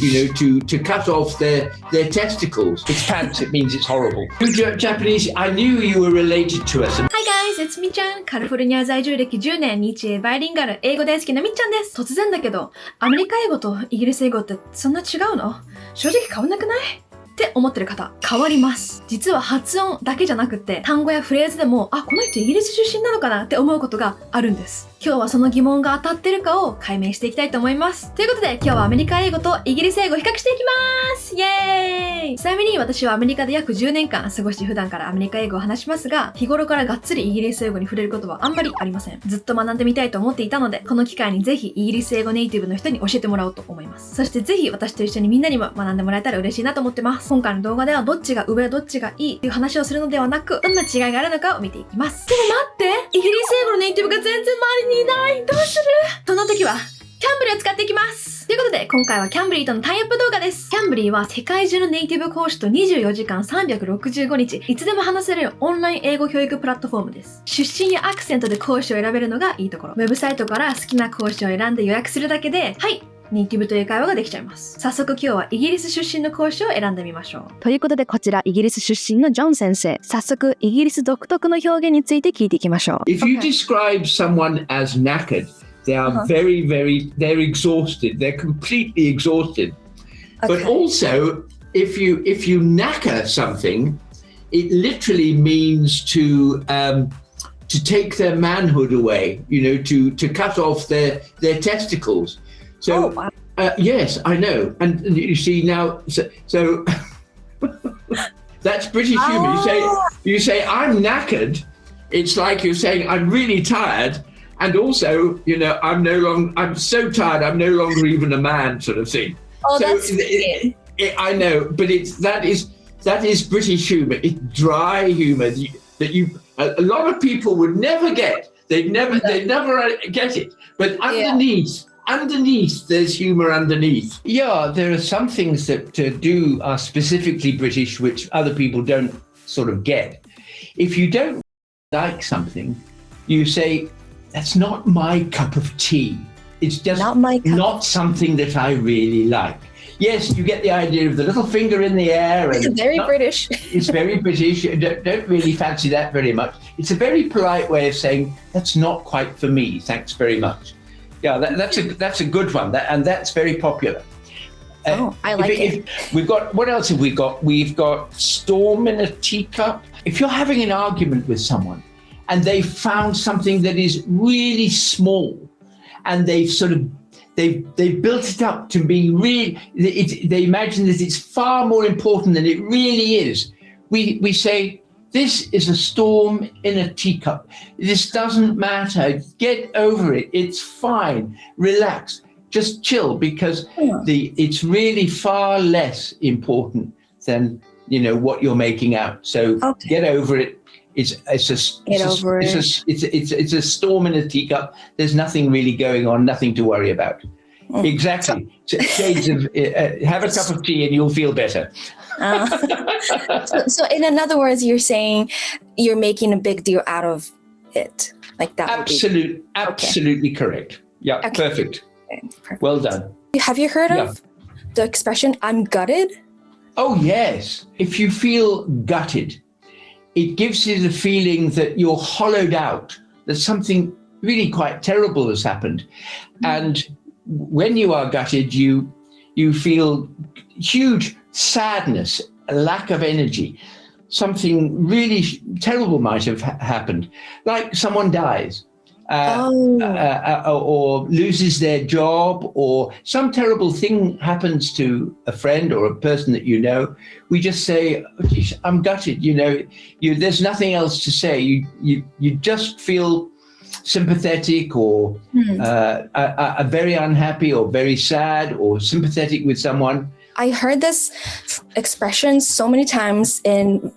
to cut off their testicles. It's pants, it means it's horrible. Japanese, I knew you were related to us. Hi guys, it's みっちゃん。カリフォルニア在住歴10年、日英バイリンガル、英語大好きなみっちゃんです。突然だけど、アメリカ英語とイギリス英語ってそんな違うの？正直変わんなくない？って思ってる方、変わります。実は発音だけじゃなくて、単語やフレーズでも、この人イギリス出身なのかなって思うことがあるんです。今日はその疑問が当たってるかを解明していきたいと思います。ということで、今日はアメリカ英語とイギリス英語を比較していきます。イエーイ！ちなみに私はアメリカで約10年間過ごし、普段からアメリカ英語を話しますが、日頃からがっつりイギリス英語に触れることはあんまりありません。ずっと学んでみたいと思っていたので、この機会にぜひイギリス英語ネイティブの人に教えてもらおうと思います。そしてぜひ私と一緒にみんなにも学んでもらえたら嬉しいなと思ってます。今回の動画ではどっちが上、どっちがいいっていう話をするのではなく、どんな違いがあるのかを見ていきます。でも待って、イギリス英語のネイティブが全然周りにいない。どうする？そんな時はCamblyを使っていきます。ということで、今回はCamblyとのタイアップ動画です。Camblyは世界中のネイティブ講師と24時間365日、いつでも話せるオンライン英語教育プラットフォームです。出身やアクセントで講師を選べるのがいいところ。ウェブサイトから好きな講師を選んで予約するだけで、ネイティブという会話ができちゃいます。早速今日はイギリス出身の講師を選んでみましょう。ということでこちらイギリス出身のジョン先生。早速イギリス独特の表現について聞いていきましょう。If you describe someone as knackered, they are they're exhausted. They're completely exhausted. But also, if you knacker something, it literally means to take their manhood away. To cut off their testicles. So, yes, I know. And you see now, so that's British humour. You say, I'm knackered. It's like you're saying, I'm really tired. And also, I'm so tired, I'm no longer even a man sort of thing. Oh, so that's I know, but that is British humour. It's dry humour that a lot of people would never get. They'd never get it. But underneath, there's humour underneath. Yeah, there are some things that do are specifically British, which other people don't sort of get. If you don't like something, you say, that's not my cup of tea. It's just not something that I really like. Yes, you get the idea of the little finger in the air. It's very British. It's very British. Don't really fancy that very much. It's a very polite way of saying, that's not quite for me. Thanks very much. Yeah, that's a good one, and that's very popular. I like it. What else have we got? We've got storm in a teacup. If you're having an argument with someone and they found something that is really small, and they've built it up to be really, they imagine that it's far more important than it really is. We say, this is a storm in a teacup. This doesn't matter. Get over it. It's fine. Relax. Just chill, because it's really far less important than what you're making out. So get over it. It's a storm in a teacup. There's nothing really going on. Nothing to worry about. Exactly. Shades of have a cup of tea and you'll feel better. So in other words, you're saying you're making a big deal out of it, like that. Absolutely correct. Yeah, perfect. Perfect. Well done. Have you heard of the expression "I'm gutted"? Oh yes. If you feel gutted, it gives you the feeling that you're hollowed out, that something really quite terrible has happened, and when you are gutted, you feel huge sadness, a lack of energy. Something really terrible might have happened, like someone dies, or loses their job, or some terrible thing happens to a friend or a person that you know. We just say, oh, geez, I'm gutted. There's nothing else to say. You just feel sympathetic, or very unhappy, or very sad, or sympathetic with someone. I heard this expression so many times in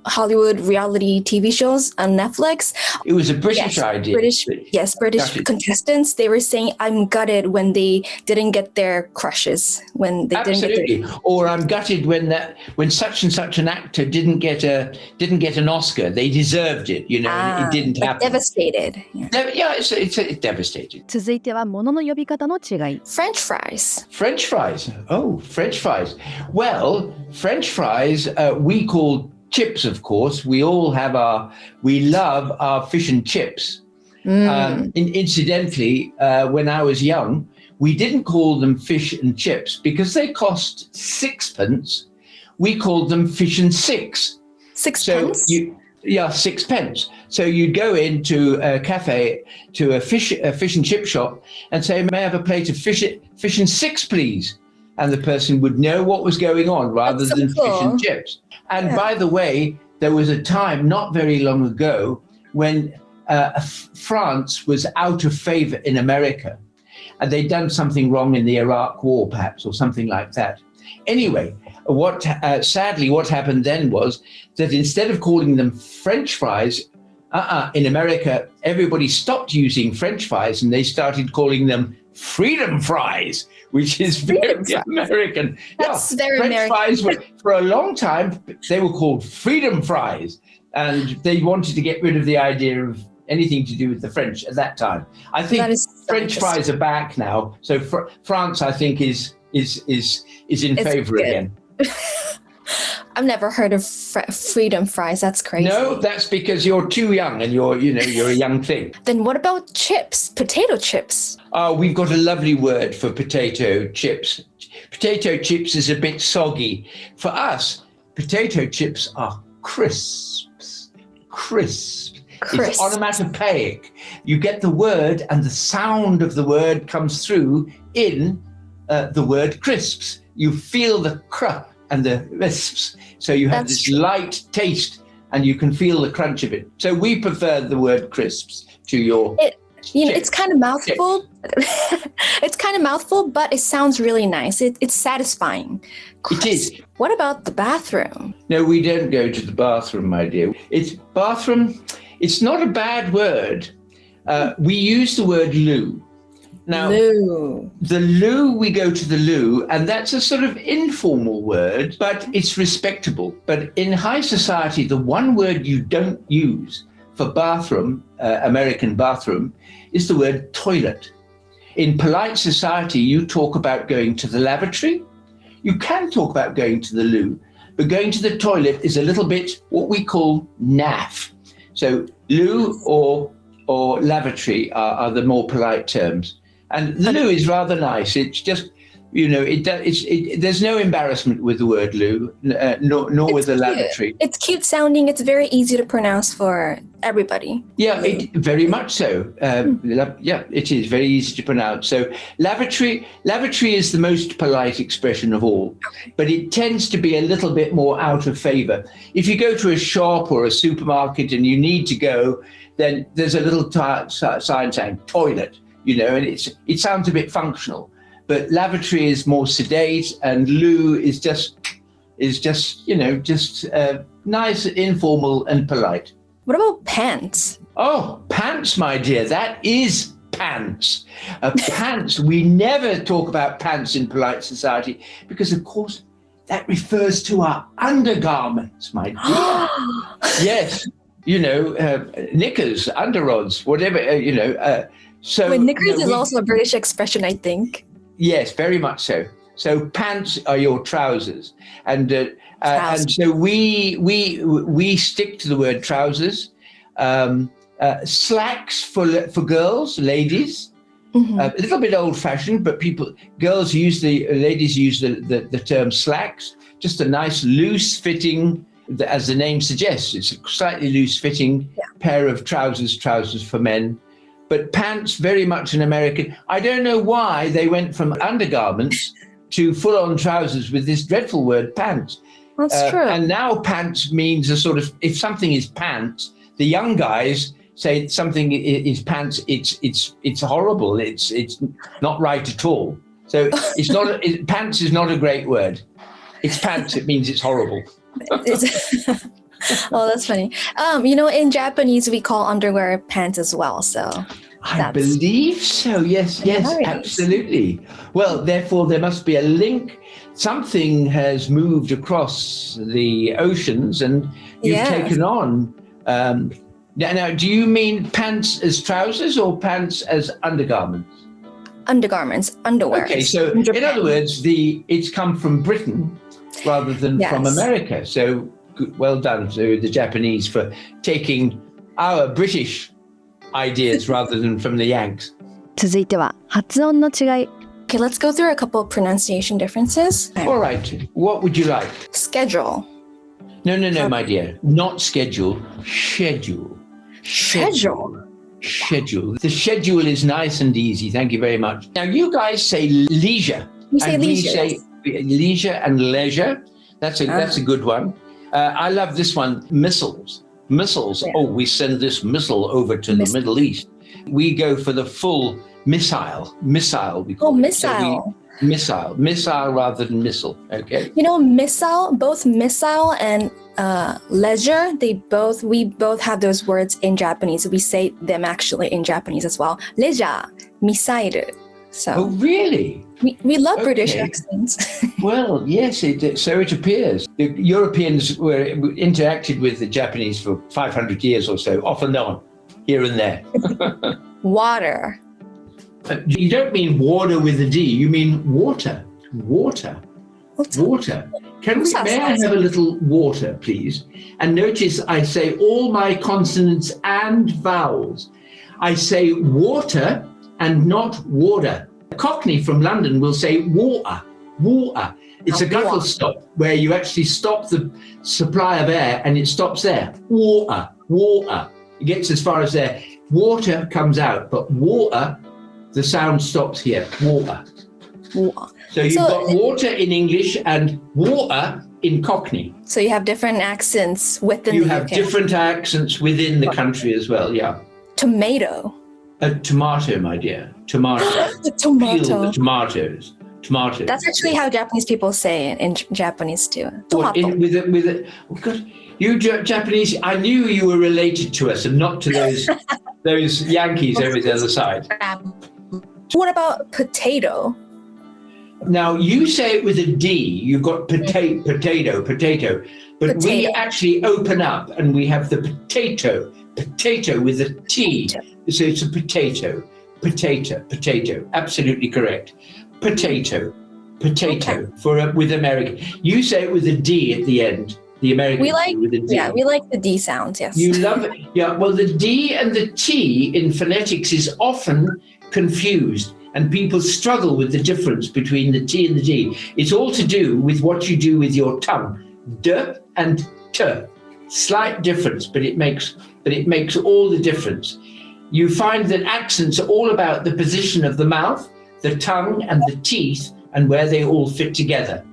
Hollywood reality TV shows on Netflix. It was a British idea. British Gutted. contestants. They were saying, "I'm gutted" when they didn't get their crushes. When they Absolutely. didn't get Or I'm gutted when such and such an actor didn't get an Oscar. They deserved it, you know, and it didn't happen. Devastated. Yeah. It's devastating. 続いてはものの呼び方の違い。 French fries. French fries. Oh, French fries. Well, French fries, we call chips, of course. We love our fish and chips. Incidentally, when I was young, we didn't call them fish and chips because they cost 6p. We called them fish and six. 6p? 6p. So you'd go into a cafe, to a fish and chip shop, and say, "May I have a plate of fish and six, please?" And the person would know what was going on rather That's so than cool. fish and chips. And by the way, there was a time not very long ago when France was out of favor in America, and they'd done something wrong in the Iraq War, perhaps, or something like that. Anyway, sadly, what happened then was that instead of calling them French fries, in America, everybody stopped using French fries and they started calling them freedom fries, which is very American. That's very French American. fries were, for a long time, they were called freedom fries, and they wanted to get rid of the idea of anything to do with the French at that time. I think French fries are back now, so France, I think, is in favor again. I've never heard of freedom fries. That's crazy. No, that's because you're too young and you're a young thing. Then what about chips? Potato chips. Oh, we've got a lovely word for potato chips. Potato chips is a bit soggy. For us, potato chips are crisps. Crisp. It's onomatopoeic. You get the word and the sound of the word comes through in the word crisps. You feel the cr and the risps. So you have this light taste and you can feel the crunch of it. So we prefer the word crisps to your it's kind of mouthful. It's kind of mouthful, but it sounds really nice. It's satisfying. It is. What about the bathroom? No, we don't go to the bathroom, my dear. Bathroom, it's not a bad word. We use the word loo. Now, Loo. The loo, we go to the loo, and that's a sort of informal word, but it's respectable. But in high society, the one word you don't use for bathroom, American bathroom, is the word toilet. In polite society, you talk about going to the lavatory. You can talk about going to the loo, but going to the toilet is a little bit what we call naff. So loo or lavatory are the more polite terms. And the loo is rather nice. It's just, there's no embarrassment with the word loo, nor with the lavatory. It's cute sounding. It's very easy to pronounce for everybody. Yeah, very much so. It is very easy to pronounce. So lavatory is the most polite expression of all, but it tends to be a little bit more out of favor. If you go to a shop or a supermarket and you need to go, then there's a little sign saying toilet. And it sounds a bit functional, but lavatory is more sedate, and loo is just nice, informal, and polite. What about pants? Oh, pants, my dear, that is pants. Pants. We never talk about pants in polite society because, of course, that refers to our undergarments, my dear. Yes, knickers, underods, whatever. So knickers is also a British expression, I think. Yes, very much so. So pants are your trousers, and so we stick to the word trousers. Slacks for girls, ladies. Mm-hmm. A little bit old-fashioned, but ladies use the term slacks. Just a nice loose-fitting, as the name suggests, it's a slightly loose-fitting pair of trousers for men. But pants, very much an American. I don't know why they went from undergarments to full-on trousers with this dreadful word pants. That's true. And now pants means a sort of, if something is pants, the young guys say something is pants. It's horrible. It's not right at all. So it's not. Pants is not a great word. It's pants. It means it's horrible. Oh, that's funny. In Japanese, we call underwear pants as well. So I believe so. Yes, absolutely. Well, therefore, there must be a link. Something has moved across the oceans and you've taken on. Now, do you mean pants as trousers or pants as undergarments? Undergarments, underwear. Okay, so in other words, it's come from Britain rather than from America. So well done to the Japanese for taking our British ideas rather than from the Yanks. 続いては発音の違い。 Okay, let's go through a couple of pronunciation differences. All right, what would you like? Schedule. No, my dear. Not schedule, schedule. Schedule. Schedule. The schedule is nice and easy. Thank you very much. Now, you guys say leisure. We say leisure. We say leisure and leisure. That's a good one. I love this one. Missiles. Missiles. Yeah. Oh, we send this missile over to the Middle East. We go for the full missile. Missile. We call it. Missile. So missile rather than missile. Okay. Missile, both missile and leisure, we both have those words in Japanese. We say them actually in Japanese as well. Leisure, missile. So oh, really? We love British accents. Well, yes, so it appears. The Europeans interacted with the Japanese for 500 years or so, off and on, here and there. Water. You don't mean water with a D, you mean water. Water. Water. May I have a little water, please? And notice I say all my consonants and vowels. I say water and not water. A Cockney from London will say water, water. It's a guttural stop where you actually stop the supply of air and it stops there. Water, water. It gets as far as there. Water comes out, but water, the sound stops here. Water. Water. So you've got water in English and water in Cockney. So you have different accents within the UK. You have different accents within the country as well, yeah. Tomato. Tomato, my dear. Tomato. Tomato. Peel the tomatoes. Tomato. That's actually how Japanese people say it in Japanese too. Tomato. Oh God, you Japanese, I knew you were related to us and not to those Yankees over the other side. What about potato? Now, you say it with a D. You've got potato. But we actually open up and we have the potato with a T. So it's a potato. Absolutely correct. Potato. Okay. With American. You say it with a D at the end. The American with a D. Yeah, we like the D sounds, yes. You love it. Yeah, well, the D and the T in phonetics is often confused. And people struggle with the difference between the T and the D. It's all to do with what you do with your tongue. D and T. Slight difference, but it makes all the difference. You find that accents are all about the position of the mouth, the tongue, and the teeth, and where they all fit together.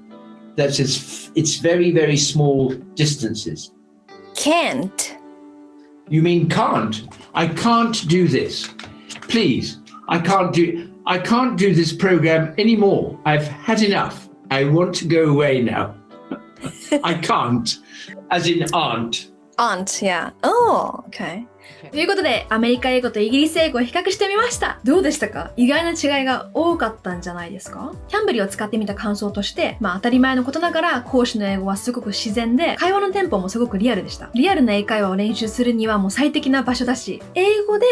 It's very, very small distances. Can't. You mean can't? I can't do this. Please, I can't do this program anymore. I've had enough. I want to go away now. I can't. As in aunt. Aunt, yeah. Oh, okay. ということで、アメリカ英語とイギリス英語を比較してみました。どうでしたか？意外な違いが多かったんじゃないですか？Camblyを使ってみた感想として、当たり前のことながら講師の英語はすごく自然で、会話のテンポもすごくリアルでした。リアルな英会話を練習するにはもう最適な場所だし、英語で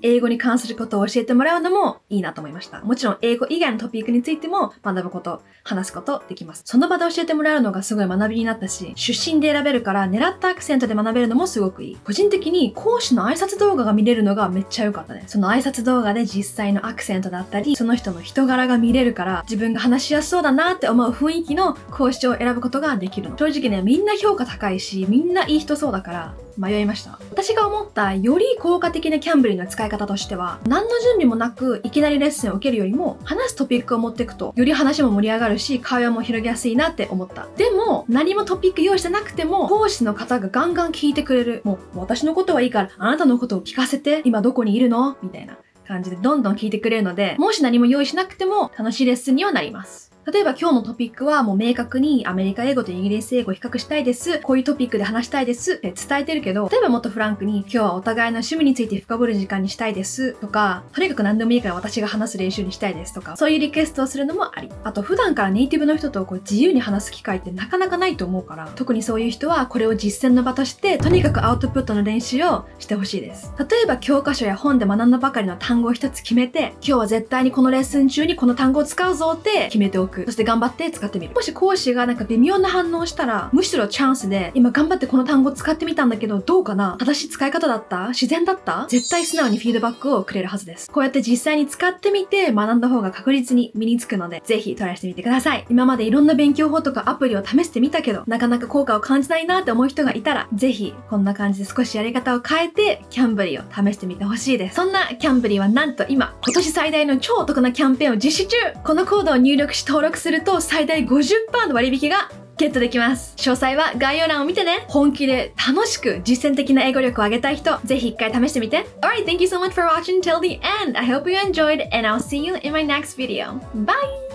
英語に関することを教えてもらうのもいいなと思いました。もちろん英語以外のトピックについても学ぶこと、話すことできます。その場で教えてもらうのがすごい学びになったし、出身で選べるから狙ったアクセントで学べるのもすごくいい。個人的に講師の挨拶動画が見れるのがめっちゃ良かったね。その挨拶動画で実際のアクセントだったり、その人の人柄が見れるから、自分が話しやすそうだなって思う雰囲気の講師を選ぶことができるの。正直ね、みんな評価高いし、みんないい人そうだから迷いました。私が思ったより効果的なCamblyの使い方としては、何の準備もなくいきなりレッスンを受けるよりも、話すトピックを持っていくとより話も盛り上がるし、会話も広げやすいなって思った。でも何もトピック用意してなくても、講師の方がガンガン聞いてくれる。もう私のことはいいからあなたのことを聞かせて、今どこにいるのみたいな感じでどんどん聞いてくれるので、もし何も用意しなくても楽しいレッスンにはなります。例えば今日のトピックはもう明確にアメリカ英語とイギリス英語を比較したいです。こういうトピックで話したいですって伝えてるけど、例えばもっとフランクに今日はお互いの趣味について深掘る時間にしたいですとか、とにかく何でもいいから私が話す練習にしたいですとか、そういうリクエストをするのもあり。あと普段からネイティブの人と自由に話す機会ってなかなかないと思うから、特にそういう人はこれを実践の場としてとにかくアウトプットの練習をしてほしいです。例えば教科書や本で学んだばかりの単語を一つ決めて、今日は絶対にこのレッスン中にこの単語を使うぞって決めておく。そして頑張って使ってみる。もし講師が微妙な反応をしたら、むしろチャンスで今頑張ってこの単語を使ってみたんだけどどうかな、正しい使い方だった、自然だった、絶対素直にフィードバックをくれるはずです。こうやって実際に使ってみて学んだ方が確実に身につくので、ぜひトライしてみてください。今までいろんな勉強法とかアプリを試してみたけどなかなか効果を感じないなって思う人がいたら、ぜひこんな感じで少しやり方を変えてCamblyを試してみてほしいです。そんなCamblyはなんと今年最大の超お得なキャンペーンを実施中。このコードを入力し登録すると最大 50% の割引がゲットできます。詳細は概要欄を見てね。本気で楽しく実践的な英語力を上げたい人、ぜひ一回試してみて。Alright, thank you so much for watching till the end. I hope you enjoyed and I'll see you in my next video. Bye!